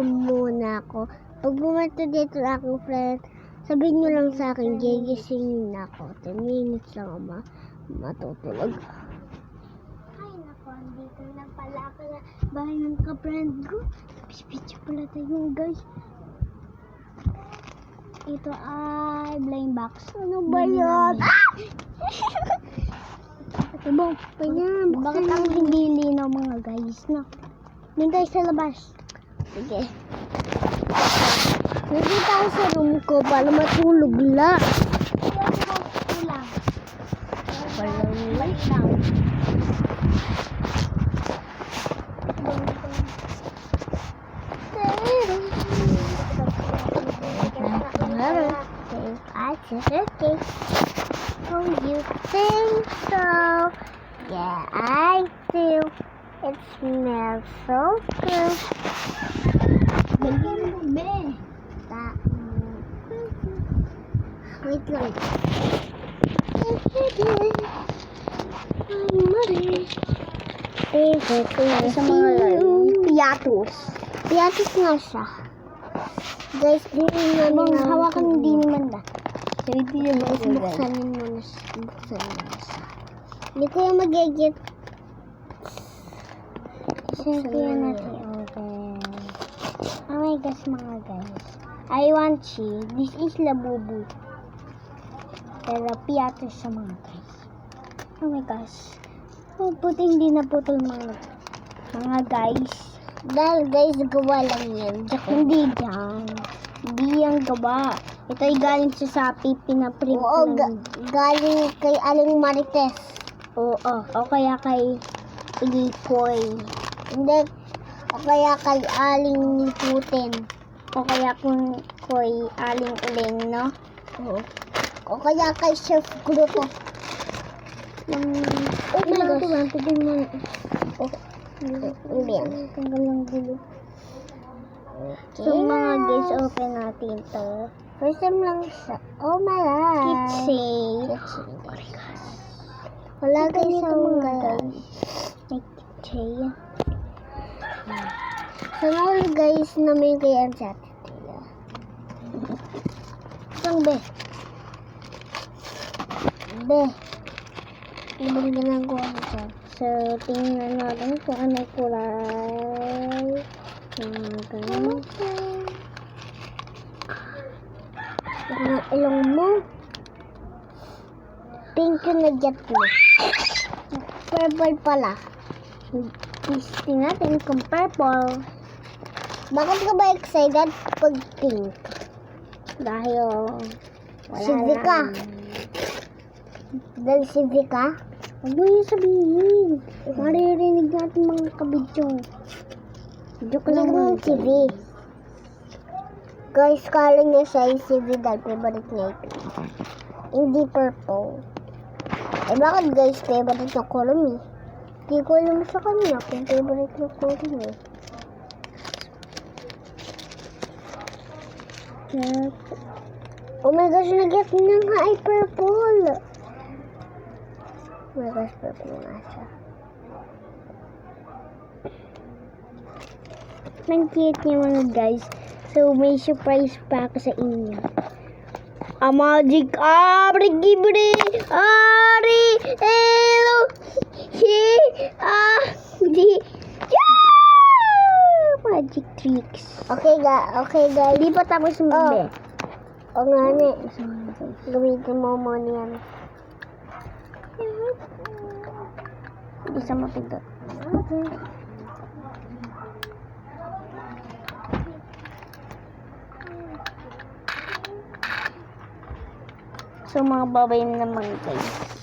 muna ako. Pag bumato dito na akong friend, sabihin nyo lang sa akin, gigisingin na ako. 10 minutes lang ako matutulog. Ay, nako, dito na pala ako na bahay ng ka-friend ko. Picture pala tayo, guys. Ito ay blind box. Ano ba yun? Ibang, bakit ang hindi linaw mga guys, no? Doon tayo sa labas. Sige. Hindi tayo sa room ko para matulog lang. Walang light lang. Oh, you think so? Yeah, I do. It smells so good. Wait lang. Sa mga piatos. Piatos nga siya. Guys, hawakan din naman ba? So, ito yung buksanin mo na siya. Hindi ko yung magigit. Siyempre natin open. Oh my gosh mga guys. I want she. This is labubu. Pero piatos sa mga guys. Oh my gosh. Oh, buti hindi na putol mga guys. Dahil guys, gawa lang yan. Hindi yan. Hindi yan gawa. Ito ay galing sa Shopee. Pinaprint lang. Galing kay Aling Marites. Oo. O kaya kay Ilipoy. Hindi. O kaya kay Aling Putin. O kaya kay Aling Uling, no? Oo. O kaya kay Chef Grupo. Oh my gosh. Tignan mo. Hindi yan. Tanggal lang gulo. Okay. So mga guys, open natin to. First time lang siya. Oh my god. Kitsay. Oh my gosh. Wala guys sa mga guys. May kitsay. So now guys, namin kayo ang chat. Isang be. Be. Ibang ginagawa ko siya. So, tingnan natin kung ano kulay. Ganun. Ang ilong mo. Pink yung nagyat mo. Purple pala. Tingnan natin kung purple. Bakit ka ba excited pag pink? Dahil wala Civica. Dahil Civica? Huwag mo yung sabihin. Maririnig natin mga kabidyong. Joke lang mga TV. Guys, kala niya siya yung CV dahil favorite niya ito. Hindi purple. Eh bakit guys, favorite na color eh? Hindi ko alam sa kanya kung favorite na color eh. Oh my gosh, nag-get niya nga ay purple. Oh my gosh, purple nga siya. Ang cute niya mga guys. So, may surprise pa ako sa inyo. A magic abrigibri ari elo he di magic tricks. Okay guys. Di pa tapos yung bebe. O nga ne. Gamitin mo yan. Hindi sa mapindot. Okay. So mga babay naman guys.